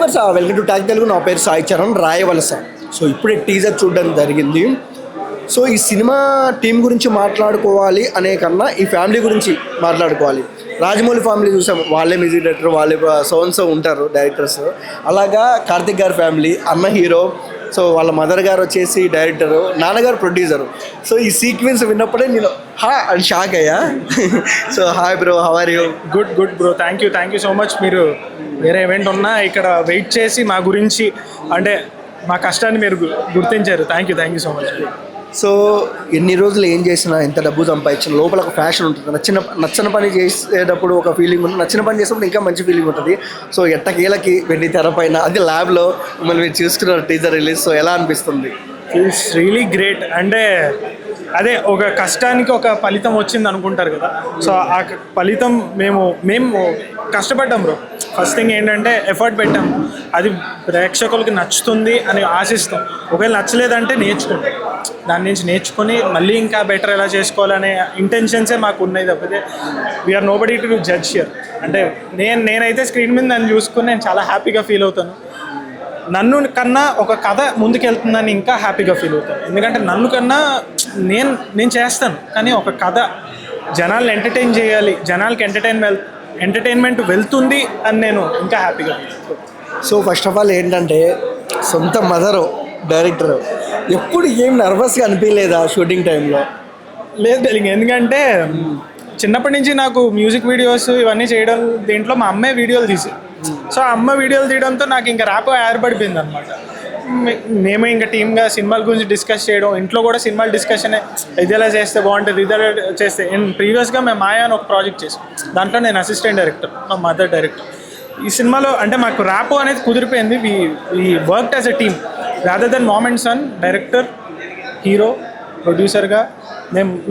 Welcome to talk Telugu. నా పేరు Sai Charan Rayavalasa. So ఇప్పుడే టీజర్ చూడడం జరిగింది. సో ఈ సినిమా టీం గురించి మాట్లాడుకోవాలి అనే కన్నా ఈ ఫ్యామిలీ గురించి మాట్లాడుకోవాలి. రాజమౌళి ఫ్యామిలీ చూసాం, వాళ్ళే మ్యూజిక్ డైరెక్టర్, వాళ్ళే సో ఉంటారు డైరెక్టర్స్. అలాగా కార్తిక్ గారి ఫ్యామిలీ, అన్న హీరో, సో వాళ్ళ మదర్ గారు వచ్చేసి డైరెక్టరు, నాన్నగారు ప్రొడ్యూసరు. సో ఈ సీక్వెన్స్ విన్నప్పుడే నేను అని షాక్ అయ్యా. So hi bro, how are you? Good bro, thank you so much. మీరు వేరే ఈవెంట్ ఉన్నా ఇక్కడ వెయిట్ చేసి మా గురించి అంటే మా కష్టాన్ని మీరు గుర్తించారు. Thank you so much. So ఎన్ని రోజులు ఏం చేసినా, ఎంత డబ్బు సంపాదించిన లోపల ఒక ఫ్యాషన్ ఉంటుంది. నచ్చిన పని చేసేటప్పుడు ఒక ఫీలింగ్ ఉంటుంది, నచ్చిన పని చేసేటప్పుడు ఇంకా మంచి ఫీలింగ్ ఉంటుంది. సో ఎట్టకేలకి వెండి తెర పైన, అది ల్యాబ్లో మిమ్మల్ని మీరు చూసుకున్నారు టీజర్ రిలీజ్. సో ఎలా అనిపిస్తుంది? It's really great. అంటే అదే ఒక కష్టానికి ఒక ఫలితం వచ్చింది అనుకుంటారు కదా. సో ఆ ఫలితం మేము కష్టపడ్డాం బ్రో. ఫస్ట్ థింగ్ ఏంటంటే ఎఫర్ట్ పెట్టాం, అది ప్రేక్షకులకి నచ్చుతుంది అని ఆశిస్తాం. ఒకవేళ నచ్చలేదంటే నేర్చుకుంటాం, దాని నుంచి నేర్చుకొని మళ్ళీ ఇంకా బెటర్ ఎలా చేసుకోవాలనే ఇంటెన్షన్సే మాకు ఉన్నాయి తప్పితే we're nobody to judge here. అంటే నేనైతే స్క్రీన్ మీద నన్ను చూసుకుని నేను చాలా హ్యాపీగా ఫీల్ అవుతాను. నన్ను కన్నా ఒక కథ ముందుకెళ్తుందని ఇంకా హ్యాపీగా ఫీల్ అవుతాను. ఎందుకంటే నన్ను కన్నా నేను చేస్తాను, కానీ ఒక కథ జనాల్ని ఎంటర్టైన్ చేయాలి, జనాలకి ఎంటర్టైన్మెంట్ వెళ్తుంది అని నేను ఇంకా హ్యాపీగా ఫీల్ అవుతాను. సో ఫస్ట్ ఆఫ్ ఆల్ ఏంటంటే సొంత మదరు డైరెక్టర్, ఎప్పుడు ఏం నర్వస్గా అనిపించలేదా షూటింగ్ టైంలో? లేదు, ఎందుకంటే చిన్నప్పటి నుంచి నాకు మ్యూజిక్ వీడియోస్ ఇవన్నీ చేయడం, దీంట్లో మా అమ్మే వీడియోలు తీసి, సో అమ్మ వీడియోలు తీయడంతో నాకు ఇంకా ర్యాప్ ఏర్పడిపోయింది అనమాట. మేము ఇంకా టీమ్గా సినిమాల గురించి డిస్కస్ చేయడం, ఇంట్లో కూడా సినిమాల డిస్కషన్, ఇది ఎలా చేస్తే బాగుంటుంది, ఇది ఎలా చేస్తే. ప్రీవియస్గా మేము మాయా అని ఒక ప్రాజెక్ట్ చేసాం, దాంట్లో నేను అసిస్టెంట్ డైరెక్టర్, మా మదర్ డైరెక్టర్. ఈ సినిమాలో అంటే మాకు ర్యాప్ అనేది కుదిరిపోయింది. We worked as a team rather than mom and son. Director, hero, ప్రొడ్యూసర్గా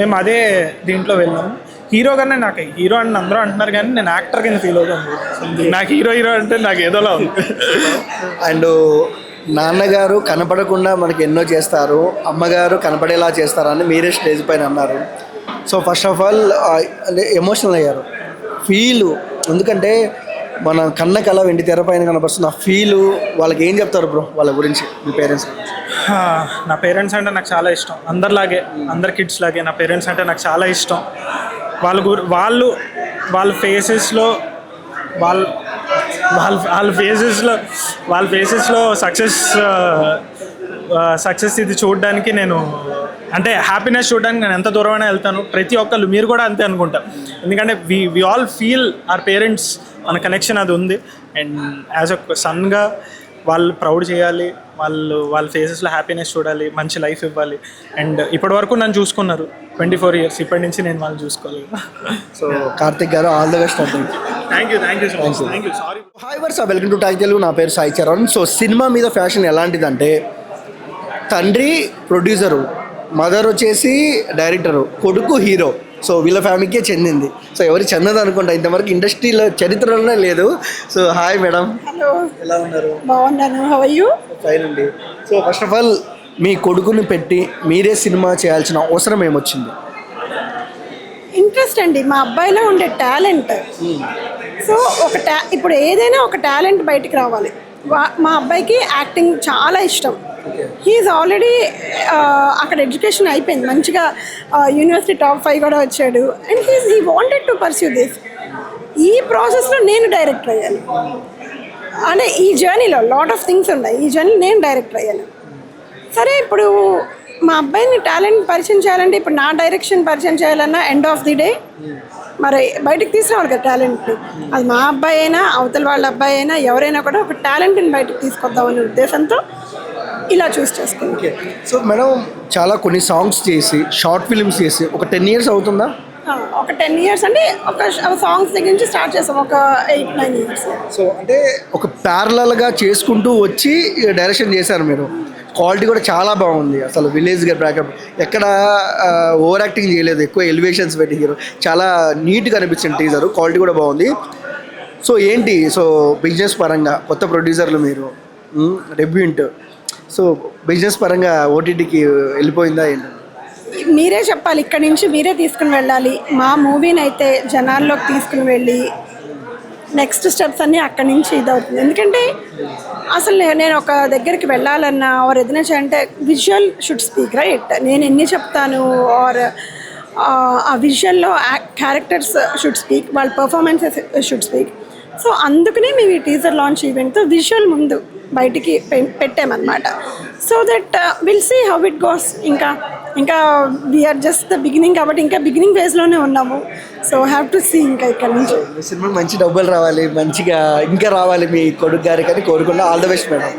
మేము అదే దీంట్లో వెళ్ళాము. హీరో కన్నా నాకు హీరో అని అందరూ అంటున్నారు, కానీ నేను యాక్టర్ కింద ఫీల్ అవుతాను. నాకు హీరో అంటే నాకు ఏదోలా ఉంది. అండ్ నాన్నగారు కనపడకుండా మనకి ఎన్నో చేస్తారు, అమ్మగారు కనపడేలా చేస్తారని మీరే స్టేజ్ పైన అన్నారు. సో ఫస్ట్ ఆఫ్ ఆల్ అంటే ఎమోషనల్ అయ్యారు, ఫీలు. ఎందుకంటే మన కన్న కళ వెండి తెర పైన కనపడుతుంది. ఆ ఫీలు వాళ్ళకి ఏం చెప్తారు బ్రో వాళ్ళ గురించి, మీ పేరెంట్స్? నా పేరెంట్స్ అంటే నాకు చాలా ఇష్టం. అందరి కిడ్స్ లాగే నా పేరెంట్స్ అంటే నాకు చాలా ఇష్టం. వాళ్ళ ఫేసెస్లో వాళ్ళ ఫేసెస్లో సక్సెస్ ఇది చూడడానికి నేను అంటే హ్యాపీనెస్ చూడడానికి నేను ఎంత దూరమైనా వెళ్తాను. ప్రతి ఒక్కళ్ళు, మీరు కూడా అంతే అనుకుంటా. ఎందుకంటే we all feel our parents, మన కనెక్షన్ అది ఉంది. అండ్ యాజ్ అ సన్గా వాళ్ళు ప్రౌడ్ చేయాలి, వాళ్ళ ఫేసెస్లో హ్యాపీనెస్ చూడాలి, మంచి లైఫ్ ఇవ్వాలి. అండ్ ఇప్పటి వరకు నన్ను చూసుకున్నారు 24 years, ఇప్పటి నుంచి నేను వాళ్ళు చూసుకోవాలి. So Karthik garu, all the best. Thank you so much. Thank you. Sorry. Hi viewers, welcome to talk Telugu. నా పేరు సాయి చరణ్. సో సినిమా మీద ఫ్యాషన్ ఎలాంటిదంటే, తండ్రి ప్రొడ్యూసరు, మదర్ వచ్చేసి డైరెక్టరు, కొడుకు హీరో. సో వీళ్ళ ఫ్యామిలీకే చెందింది. సో ఎవరికి చెందదు అనుకుంటా, ఇంతవరకు ఇండస్ట్రీలో చరిత్రలోనే లేదు. So hi madam. హలో, ఎలా ఉన్నారు? బాగున్నాను. How are you? ఫైన్ అండి. సో ఫస్ట్ ఆఫ్ ఆల్ మీ కొడుకుని పెట్టి మీరే సినిమా చేయాల్సిన అవసరం ఏమొచ్చింది? ఇంట్రెస్ట్ అండి, మా అబ్బాయిలో ఉండే టాలెంట్. సో ఇప్పుడు ఏదైనా ఒక టాలెంట్ బయటికి రావాలి. మా అబ్బాయికి యాక్టింగ్ చాలా ఇష్టం. హీఈస్ ఆల్రెడీ అక్కడ ఎడ్యుకేషన్ అయిపోయింది, మంచిగా యూనివర్సిటీ టాప్ 5 కూడా వచ్చాడు. And he wanted to pursue this. ఈ ప్రాసెస్లో నేను డైరెక్టర్ అయ్యాను. అంటే ఈ జర్నీలో లాట్ ఆఫ్ థింగ్స్ ఉన్నాయి. ఈ జర్నీ నేను డైరెక్టర్ అయ్యాను. సరే, ఇప్పుడు మా అబ్బాయిని టాలెంట్ పరిచయం చేయాలంటే, ఇప్పుడు నా డైరెక్షన్ పరిచయం చేయాలన్నా ఎండ్ ఆఫ్ ది డే మరి బయటకు తీసుకురావాలి కదా టాలెంట్ని. అది మా అబ్బాయి అయినా, అవతల వాళ్ళ అబ్బాయి అయినా, ఎవరైనా కూడా ఒక టాలెంట్ని బయటకు తీసుకొద్దామనే ఉద్దేశంతో ఇలా చూస్ చేసుకుంది. ఓకే. సో మేడం, చాలా కొన్ని సాంగ్స్ చేసి, షార్ట్ ఫిల్మ్స్ చేసి ఒక 10 years అవుతుందా? ఒక 10 years అంటే ఒక సాంగ్స్ దగ్గర నుంచి స్టార్ట్ చేస్తాం, ఒక 8-9 years. సో అంటే ఒక ప్యారలల్గా చేసుకుంటూ వచ్చి డైరెక్షన్ చేశారు మీరు. క్వాలిటీ కూడా చాలా బాగుంది. అసలు విలేజ్ గారి బ్యాకప్ ఎక్కడ ఓవర్ యాక్టింగ్ చేయలేదు, ఎక్కువ ఎలివేషన్స్ పెట్టి హీరో చాలా నీట్గా అనిపించింది టీజర్. క్వాలిటీ కూడా బాగుంది. సో ఏంటి, సో బిజినెస్ పరంగా కొత్త ప్రొడ్యూసర్లు మీరు, డెబ్యూంట్, సో బిజినెస్ పరంగా ఓటీటీకి వెళ్ళిపోయిందా ఏంటి? మీరే చెప్పాలి, ఇక్కడి నుంచి మీరే తీసుకుని వెళ్ళాలి. మా మూవీని అయితే జనాల్లోకి తీసుకుని వెళ్ళి నెక్స్ట్ స్టెప్స్ అన్నీ అక్కడి నుంచి ఇదవుతుంది. ఎందుకంటే అసలు నేను ఒక దగ్గరికి వెళ్ళాలన్నా ఆర్ ఏదైనా అంటే విజువల్ షుడ్ స్పీక్ రైట్. నేను ఎన్ని చెప్తాను ఆర్ ఆ విజువల్లో క్యారెక్టర్స్ షుడ్ స్పీక్, వాళ్ళ పర్ఫార్మెన్సెస్ షుడ్ స్పీక్. సో అందుకనే మేము ఈ టీజర్ లాంచ్ ఈవెంట్తో విజువల్ ముందు బయటికి పెట్టామన్నమాట. So that will see how it goes. ఇంకా వీఆర్ జస్ట్ ద బిగినింగ్ కాబట్టి ఇంకా బిగినింగ్ ఫేజ్లోనే ఉన్నాము. సో హ్యావ్ టు సీ ఇంకా ఇక్కడ నుంచి. సినిమా మంచి డబ్బులు రావాలి, మంచిగా ఇంకా రావాలి మీ కొడుకు గారికి అని కోరుకున్నా. All the best madam.